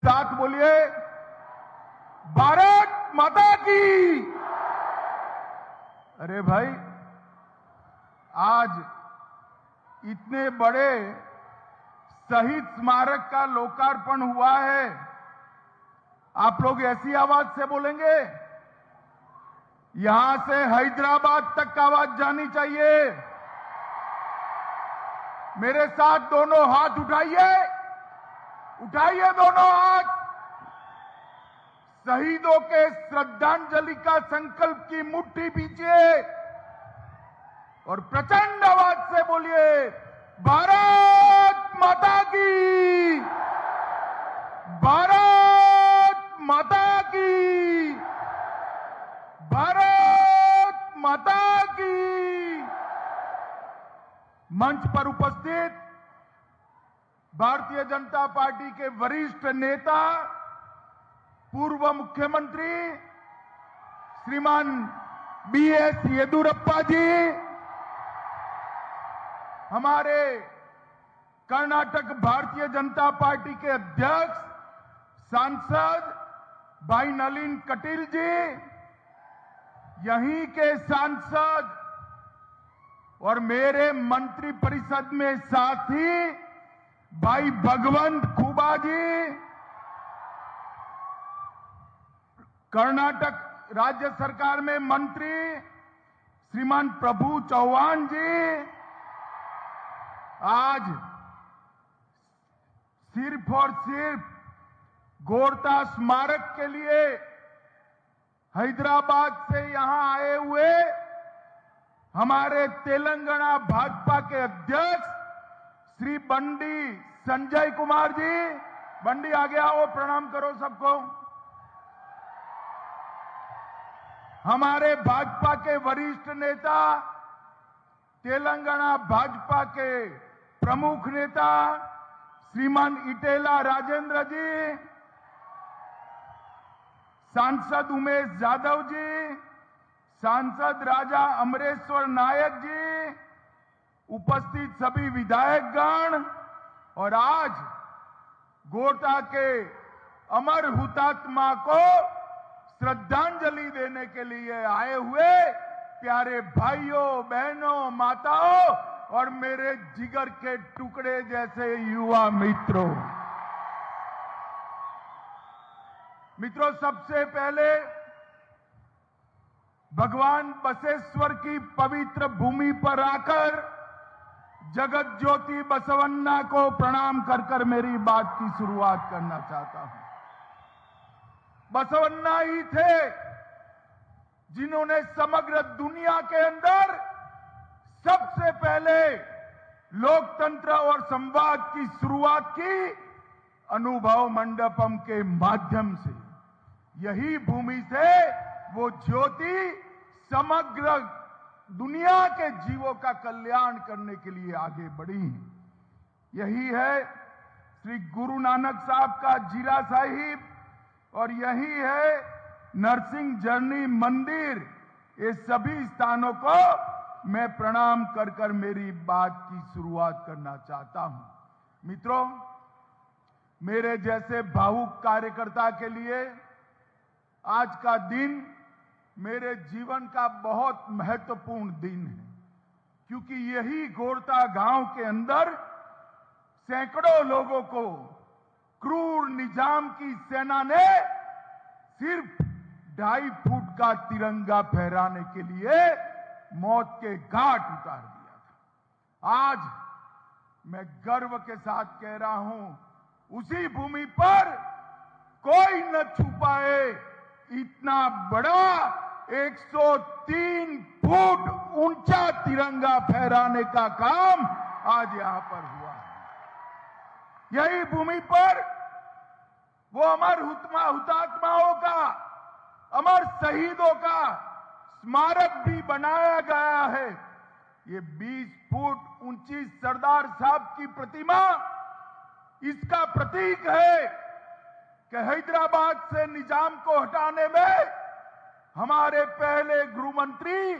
साथ बोलिए, भारत माता की। अरे भाई, आज इतने बड़े शहीद स्मारक का लोकार्पण हुआ है, आप लोग ऐसी आवाज से बोलेंगे? यहां से हैदराबाद तक आवाज जानी चाहिए। मेरे साथ दोनों हाथ उठाइए, उठाइए दोनों हाथ। शहीदों के श्रद्धांजलि का संकल्प की मुट्ठी पीछे और प्रचंड आवाज से बोलिए, भारत माता की, भारत माता की, भारत माता की। मंच पर उपस्थित भारतीय जनता पार्टी के वरिष्ठ नेता, पूर्व मुख्यमंत्री श्रीमान बीएस येदियुरप्पा जी, हमारे कर्नाटक भारतीय जनता पार्टी के अध्यक्ष सांसद भाई नलिन कटील जी, यहीं के सांसद और मेरे मंत्री परिषद में साथी भाई भगवंत खुबा जी, कर्नाटक राज्य सरकार में मंत्री श्रीमान प्रभु चौहान जी, आज सिर्फ और सिर्फ गोरता स्मारक के लिए हैदराबाद से यहां आए हुए हमारे तेलंगाना भाजपा के अध्यक्ष श्री बंडी संजय कुमार जी, बंडी आगे आओ, प्रणाम करो सबको। हमारे भाजपा के वरिष्ठ नेता, तेलंगाना भाजपा के प्रमुख नेता श्रीमान इटेला राजेंद्र जी, सांसद उमेश यादव जी, सांसद राजा अमरेश्वर नायक जी, उपस्थित सभी विधायकगण और आज गोरता के अमर हुतात्मा को श्रद्धांजलि देने के लिए आए हुए प्यारे भाइयों, बहनों, माताओं और मेरे जिगर के टुकड़े जैसे युवा मित्रों, सबसे पहले भगवान बसवेश्वर की पवित्र भूमि पर आकर जगत ज्योति बसवन्ना को प्रणाम कर कर मेरी बात की शुरुआत करना चाहता हूं। बसवन्ना ही थे जिन्होंने समग्र दुनिया के अंदर सबसे पहले लोकतंत्र और संवाद की शुरुआत की, अनुभव मंडपम के माध्यम से। यही भूमि से वो ज्योति समग्र दुनिया के जीवों का कल्याण करने के लिए आगे बढ़ी। यही है श्री गुरु नानक साहब का जीरा साहिब और यही है नरसिंह जर्नी मंदिर। ये सभी स्थानों को मैं प्रणाम कर कर मेरी बात की शुरुआत करना चाहता हूं। मित्रों, मेरे जैसे भावुक कार्यकर्ता के लिए आज का दिन मेरे जीवन का बहुत महत्वपूर्ण दिन है, क्योंकि यही गोरता गांव के अंदर सैकड़ों लोगों को क्रूर निजाम की सेना ने सिर्फ 2.5 फुट का तिरंगा फहराने के लिए मौत के घाट उतार दिया था। आज मैं गर्व के साथ कह रहा हूं, उसी भूमि पर कोई न छू पाए इतना बड़ा 103 फुट ऊंचा तिरंगा फहराने का काम आज यहां पर हुआ है। यही भूमि पर वो अमर हुतात्माओं का, अमर शहीदों का स्मारक भी बनाया गया है। ये 20 फुट ऊंची सरदार साहब की प्रतिमा इसका प्रतीक है कि हैदराबाद से निजाम को हटाने में हमारे पहले गृह मंत्री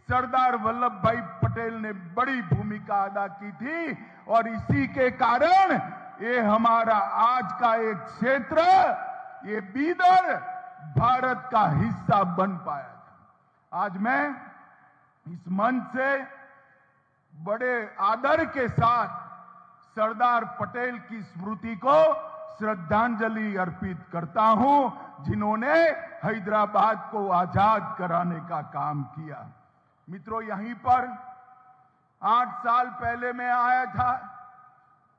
सरदार वल्लभ भाई पटेल ने बड़ी भूमिका अदा की थी और इसी के कारण ये हमारा आज का एक क्षेत्र, ये बीदर भारत का हिस्सा बन पाया था। आज मैं इस मंच से बड़े आदर के साथ सरदार पटेल की स्मृति को श्रद्धांजलि अर्पित करता हूं, जिन्होंने हैदराबाद को आजाद कराने का काम किया। मित्रों, यहीं पर 8 साल पहले मैं आया था,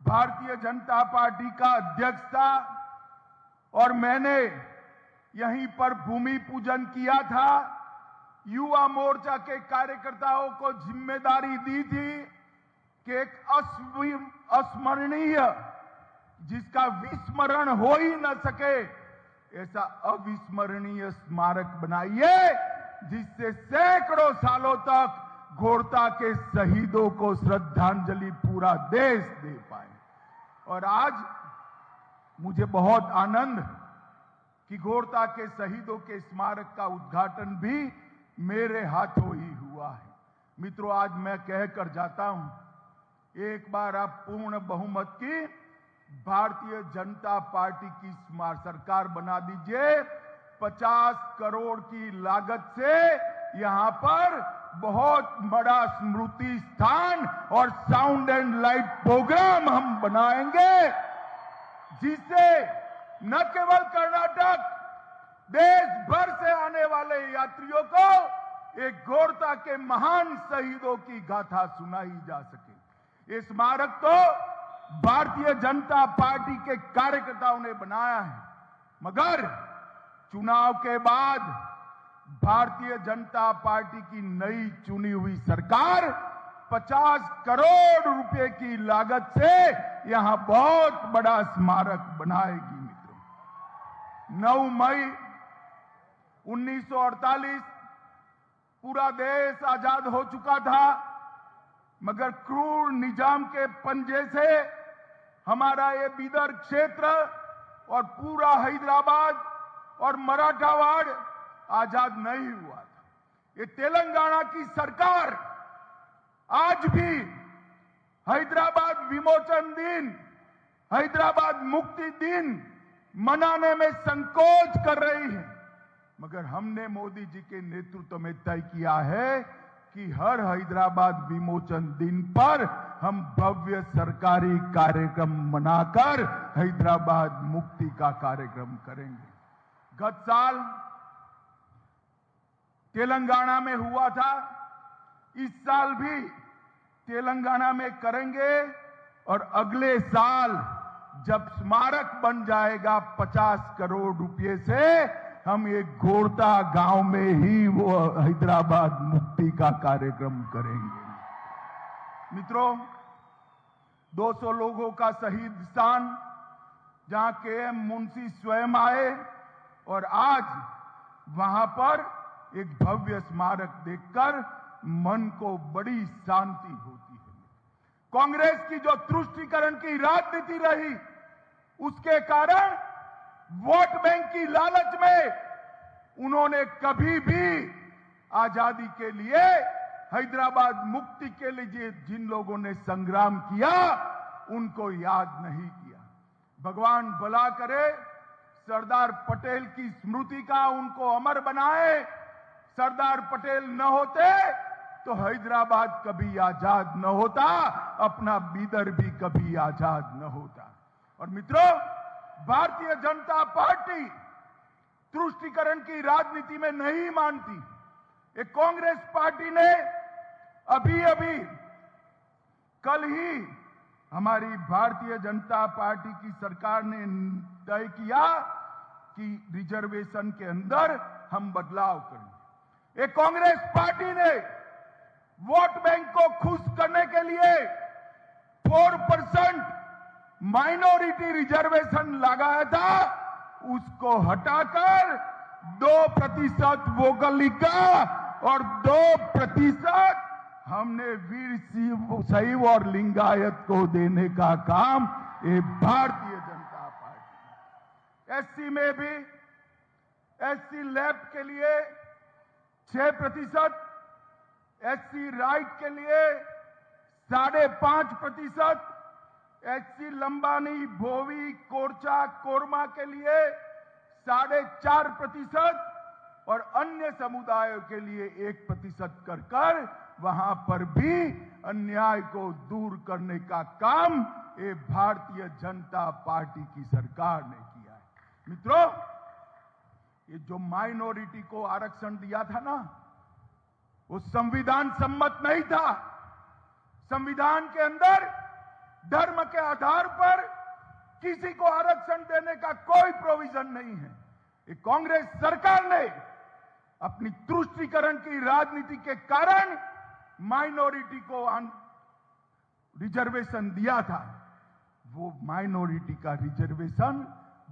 भारतीय जनता पार्टी का अध्यक्ष था और मैंने यहीं पर भूमि पूजन किया था। युवा मोर्चा के कार्यकर्ताओं को जिम्मेदारी दी थी कि एक अस्मरणीय, जिसका विस्मरण हो ही न सके, ऐसा अविस्मरणीय स्मारक बनाइए जिससे सैकड़ों सालों तक घोरता के शहीदों को श्रद्धांजलि पूरा देश दे पाए। और आज मुझे बहुत आनंद कि घोरता के शहीदों के स्मारक का उद्घाटन भी मेरे हाथों ही हुआ है। मित्रों, आज मैं कहकर जाता हूं, एक बार आप पूर्ण बहुमत की भारतीय जनता पार्टी की सरकार बना दीजिए। 50 करोड़ की लागत से यहां पर बहुत बड़ा स्मृति स्थान और साउंड एंड लाइट प्रोग्राम हम बनाएंगे, जिससे न केवल कर्नाटक, देश भर से आने वाले यात्रियों को एक घोरता के महान शहीदों की गाथा सुनाई जा सके। ये स्मारक तो भारतीय जनता पार्टी के कार्यकर्ताओं ने बनाया है, मगर चुनाव के बाद भारतीय जनता पार्टी की नई चुनी हुई सरकार 50 करोड़ रुपए की लागत से यहां बहुत बड़ा स्मारक बनाएगी। मित्रों, 9 मई 1948 पूरा देश आजाद हो चुका था, मगर क्रूर निजाम के पंजे से हमारा ये बीदर क्षेत्र और पूरा हैदराबाद और मराठावाड़ आजाद नहीं हुआ था। ये तेलंगाना की सरकार आज भी हैदराबाद विमोचन दिन, हैदराबाद मुक्ति दिन मनाने में संकोच कर रही है, मगर हमने मोदी जी के नेतृत्व में तय किया है कि हर हैदराबाद विमोचन दिन पर हम भव्य सरकारी कार्यक्रम मनाकर हैदराबाद मुक्ति का कार्यक्रम करेंगे। गत साल तेलंगाना में हुआ था, इस साल भी तेलंगाना में करेंगे और अगले साल जब स्मारक बन जाएगा 50 करोड़ रुपए से, हम एक घोरता गांव में ही वो हैदराबाद मुक्ति का कार्यक्रम करेंगे। मित्रों, 200 लोगों का शहीद स्थान, जहां के मुंशी स्वयं आए और आज वहां पर एक भव्य स्मारक देखकर मन को बड़ी शांति होती है। कांग्रेस की जो तुष्टीकरण की राजनीति रही, उसके कारण वोट बैंक की लालच में उन्होंने कभी भी आजादी के लिए, हैदराबाद मुक्ति के लिए जिन लोगों ने संग्राम किया, उनको याद नहीं किया। भगवान भला करे, सरदार पटेल की स्मृति का उनको अमर बनाए। सरदार पटेल न होते तो हैदराबाद कभी आजाद न होता, अपना बीदर भी कभी आजाद न होता। और मित्रों, भारतीय जनता पार्टी तुष्टीकरण की राजनीति में नहीं मानती। एक कांग्रेस पार्टी ने अभी कल ही हमारी भारतीय जनता पार्टी की सरकार ने तय किया कि रिजर्वेशन के अंदर हम बदलाव करेंगे। एक कांग्रेस पार्टी ने वोट बैंक को खुश करने के लिए 4% माइनॉरिटी रिजर्वेशन लगाया था, उसको हटाकर 2% वोकलिका और 2% हमने वीर शैव और लिंगायत को देने का काम ये भारतीय जनता पार्टी। एससी में भी एससी लैब के लिए 6%, एससी राइट के लिए 5.5%, एचसी लंबानी, भोवी, कोरचा, कोरमा के लिए 4.5% और अन्य समुदायों के लिए 1% कर वहां पर भी अन्याय को दूर करने का काम ये भारतीय जनता पार्टी की सरकार ने किया है। मित्रों, ये जो माइनॉरिटी को आरक्षण दिया था ना, वो संविधान सम्मत नहीं था। संविधान के अंदर धर्म के आधार पर किसी को आरक्षण देने का कोई प्रोविजन नहीं है। ये कांग्रेस सरकार ने अपनी तुष्टीकरण की राजनीति के कारण माइनॉरिटी को रिजर्वेशन दिया था। वो माइनॉरिटी का रिजर्वेशन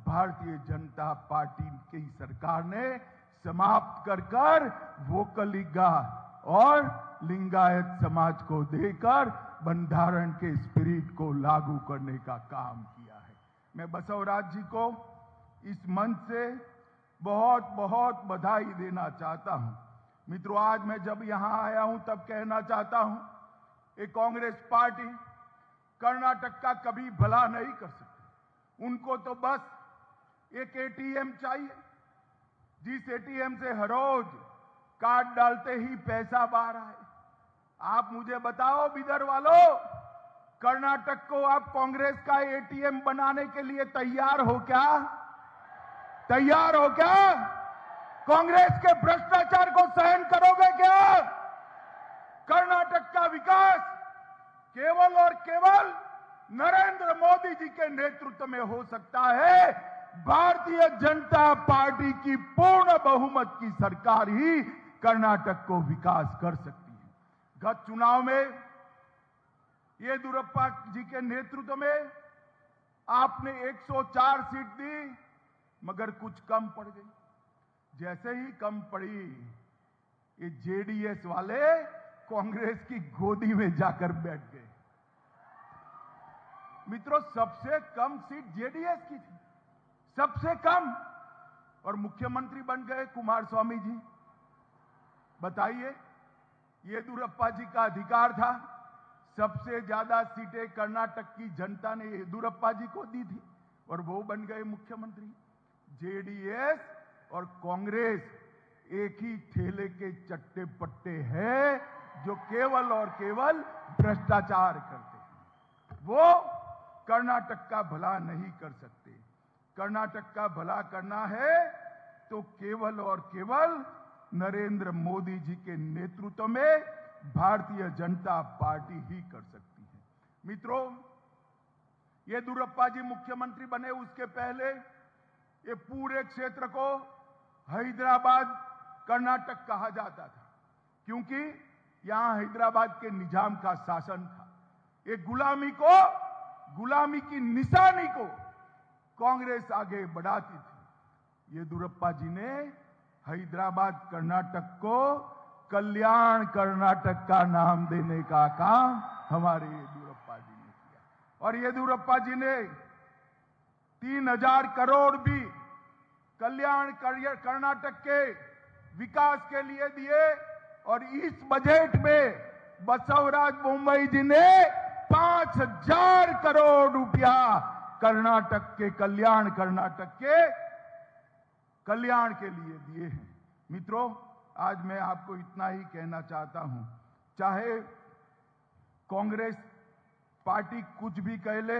भारतीय जनता पार्टी की सरकार ने समाप्त कर वोकलिगा और लिंगायत समाज को देकर बंधारण के स्पिरिट को लागू करने का काम किया है। मैं बसवराज जी को इस मंच से बहुत बहुत बधाई देना चाहता हूं। मित्रों, आज मैं जब यहां आया हूं तब कहना चाहता हूं, ये कांग्रेस पार्टी कर्नाटक का कभी भला नहीं कर सकती। उनको तो बस एक एटीएम चाहिए, जिस एटीएम से हर रोज कार्ड डालते ही पैसा बाहर आए। आप मुझे बताओ बिदर वालों, कर्नाटक को आप कांग्रेस का एटीएम बनाने के लिए तैयार हो क्या? तैयार हो क्या? कांग्रेस के भ्रष्टाचार को सहन करोगे क्या? कर्नाटक का विकास केवल और केवल नरेंद्र मोदी जी के नेतृत्व में हो सकता है। भारतीय जनता पार्टी की पूर्ण बहुमत की सरकार ही कर्नाटक को विकास कर सकती है। गत चुनाव में येदियुरप्पा जी के नेतृत्व में आपने 104 सीट दी, मगर कुछ कम पड़ गई। जैसे ही कम पड़ी, ये जेडीएस वाले कांग्रेस की गोदी में जाकर बैठ गए। मित्रों, सबसे कम सीट जेडीएस की थी, सबसे कम, और मुख्यमंत्री बन गए कुमारस्वामी जी। बताइए, येदियुरप्पा जी का अधिकार था। सबसे ज्यादा सीटें कर्नाटक की जनता ने येदियुरप्पा जी को दी थी और वो बन गए मुख्यमंत्री। जेडीएस और कांग्रेस एक ही ठेले के चट्टे पट्टे हैं, जो केवल और केवल भ्रष्टाचार करते हैं। वो कर्नाटक का भला नहीं कर सकते। कर्नाटक का भला करना है तो केवल और केवल नरेंद्र मोदी जी के नेतृत्व में भारतीय जनता पार्टी ही कर सकती है। मित्रों, येदियुरप्पा जी मुख्यमंत्री बने उसके पहले ये पूरे क्षेत्र को हैदराबाद कर्नाटक कहा जाता था, क्योंकि यहां हैदराबाद के निजाम का शासन था। ये गुलामी की निशानी को कांग्रेस आगे बढ़ाती थी। येदियुरप्पा जी ने हैदराबाद कर्नाटक को कल्याण कर्नाटक का नाम देने का काम हमारे येदियुरप्पा जी ने किया। और येदियुरप्पा जी ने 3000 करोड़ भी कल्याण कर्नाटक के विकास के लिए दिए। और इस बजट में बसवराज बोम्मई जी ने 5000 करोड़ रुपया कर्नाटक के कर्नाटक के कल्याण के लिए दिए हैं। मित्रों, आज मैं आपको इतना ही कहना चाहता हूं, चाहे कांग्रेस पार्टी कुछ भी कह ले,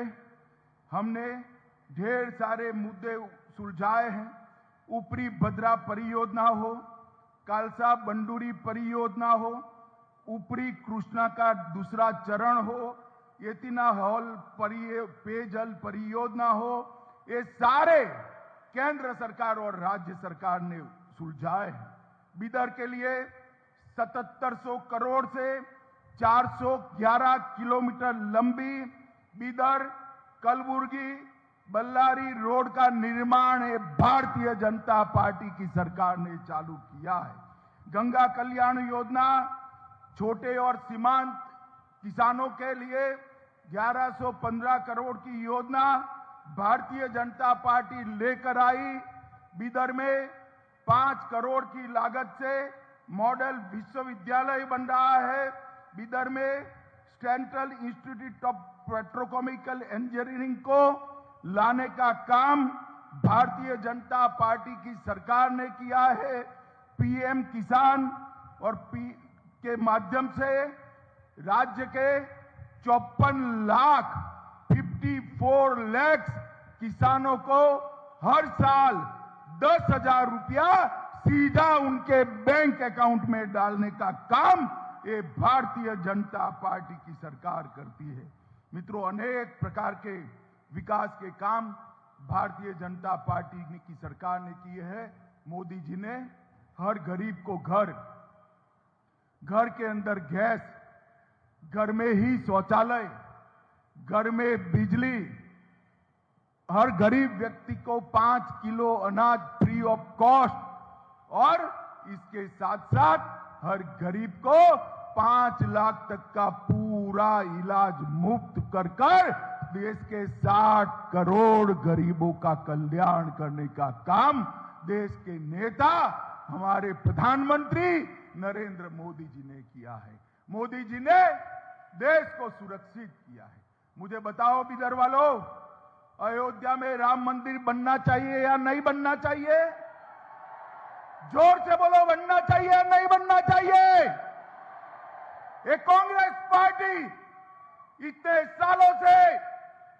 हमने ढेर सारे मुद्दे सुलझाए हैं। ऊपरी भद्रा परियोजना हो, कालसा बंडूरी परियोजना हो, ऊपरी कृष्णा का दूसरा चरण हो, येतिना हॉल पेयजल परियोजना हो, ये सारे केंद्र सरकार और राज्य सरकार ने सुलझाए हैं। बिदर के लिए 7700 करोड़ से 411 किलोमीटर लंबी बिदर कलबुर्गी बल्लारी रोड का निर्माण भारतीय जनता पार्टी की सरकार ने चालू किया है। गंगा कल्याण योजना छोटे और सीमांत किसानों के लिए 1115 करोड़ की योजना भारतीय जनता पार्टी लेकर आई। बिदर में 5 करोड़ की लागत से मॉडल विश्वविद्यालय बन रहा है। बिदर में central institute of petrochemical engineering को लाने का काम भारतीय जनता पार्टी की सरकार ने किया है। पीएम किसान और के माध्यम से राज्य के 54 लाख किसानों को हर साल 10,000 रुपया सीधा उनके बैंक अकाउंट में डालने का काम ये भारतीय जनता पार्टी की सरकार करती है। मित्रों, अनेक प्रकार के विकास के काम भारतीय जनता पार्टी की सरकार ने किए हैं। मोदी जी ने हर गरीब को घर के अंदर गैस, घर में ही शौचालय, घर में बिजली, हर गरीब व्यक्ति को 5 किलो अनाज फ्री ऑफ कॉस्ट और इसके साथ साथ हर गरीब को 5 लाख तक का पूरा इलाज मुफ्त कर देश के 60 करोड़ गरीबों का कल्याण करने का काम देश के नेता हमारे प्रधानमंत्री नरेंद्र मोदी जी ने किया है। मोदी जी ने देश को सुरक्षित किया है। मुझे बताओ बिदर वालों, अयोध्या में राम मंदिर बनना चाहिए या नहीं बनना चाहिए? जोर से बोलो, बनना चाहिए या नहीं बनना चाहिए? ये कांग्रेस पार्टी इतने सालों से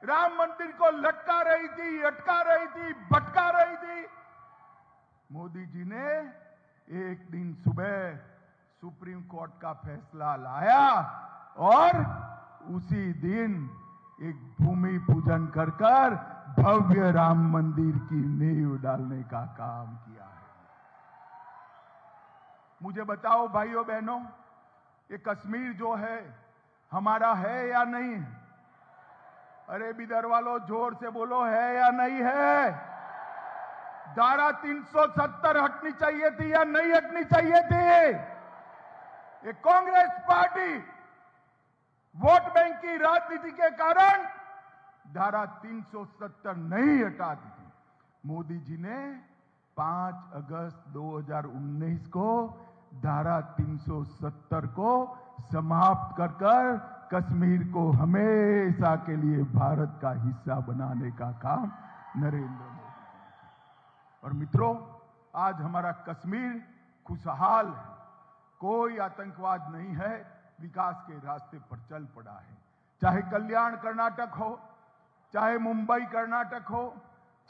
राम मंदिर को लटका रही थी, अटका रही थी, भटका रही थी। मोदी जी ने एक दिन सुबह सुप्रीम कोर्ट का फैसला लाया और उसी दिन एक भूमि पूजन कर भव्य राम मंदिर की नींव डालने का काम किया है। मुझे बताओ भाइयों बहनों, ये कश्मीर जो है हमारा है या नहीं है? अरे बिदर वालों, जोर से बोलो, है या नहीं है? धारा 370 हटनी चाहिए थी या नहीं हटनी चाहिए थी? ये कांग्रेस पार्टी वोट बैंक की राजनीति के कारण धारा 370 नहीं हटाती थी। मोदी जी ने 5 अगस्त 2019 को धारा 370 को समाप्त कर कश्मीर को हमेशा के लिए भारत का हिस्सा बनाने का काम नरेंद्र मोदी ने किया। और मित्रों, आज हमारा कश्मीर खुशहाल है, कोई आतंकवाद नहीं है, विकास के रास्ते पर चल पड़ा है। चाहे कल्याण कर्नाटक हो, चाहे मुंबई कर्नाटक हो,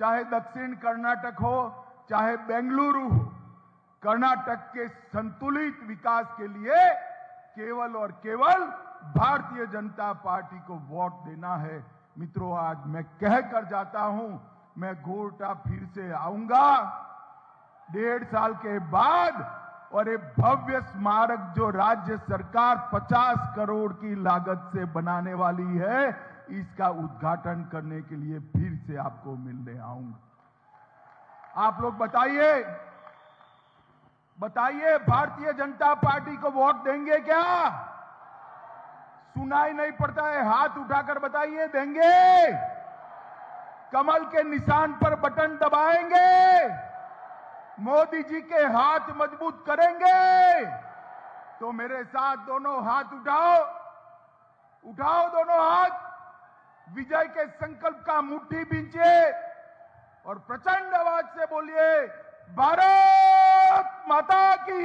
चाहे दक्षिण कर्नाटक हो, चाहे बेंगलुरु हो, कर्नाटक के संतुलित विकास के लिए केवल और केवल भारतीय जनता पार्टी को वोट देना है। मित्रों, आज मैं कह कर जाता हूं, मैं गोरटा फिर से आऊंगा 1.5 साल के बाद और एक भव्य स्मारक जो राज्य सरकार 50 करोड़ की लागत से बनाने वाली है, इसका उद्घाटन करने के लिए फिर से आपको मिलने आऊंगा। आप लोग बताइए, भारतीय जनता पार्टी को वोट देंगे क्या? सुनाई नहीं पड़ता है, हाथ उठाकर बताइए, देंगे? कमल के निशान पर बटन दबाएंगे? मोदी जी के हाथ मजबूत करेंगे? तो मेरे साथ दोनों हाथ उठाओ दोनों हाथ, विजय के संकल्प का मुट्ठी बींचिए और प्रचंड आवाज से बोलिए, भारत माता की,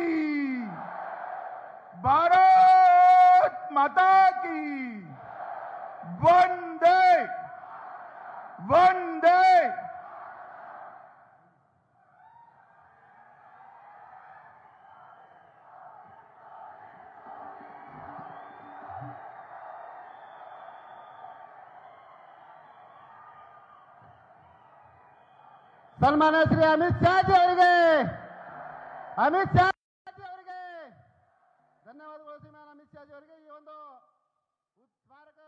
भारत माता की, वंदे वंदे। ಸನ್ಮಾನ್ಯ ಶ್ರೀ ಅಮಿತ್ ಶಾ ಜಿ ಅವರಿಗೆ ಧನ್ಯವಾದಗಳು ಶ್ರೀಮಾನ್ ಅಮಿತ್ ಶಾ ಜಿ ಅವರಿಗೆ ಈ ಒಂದು ಸ್ಮಾರಕ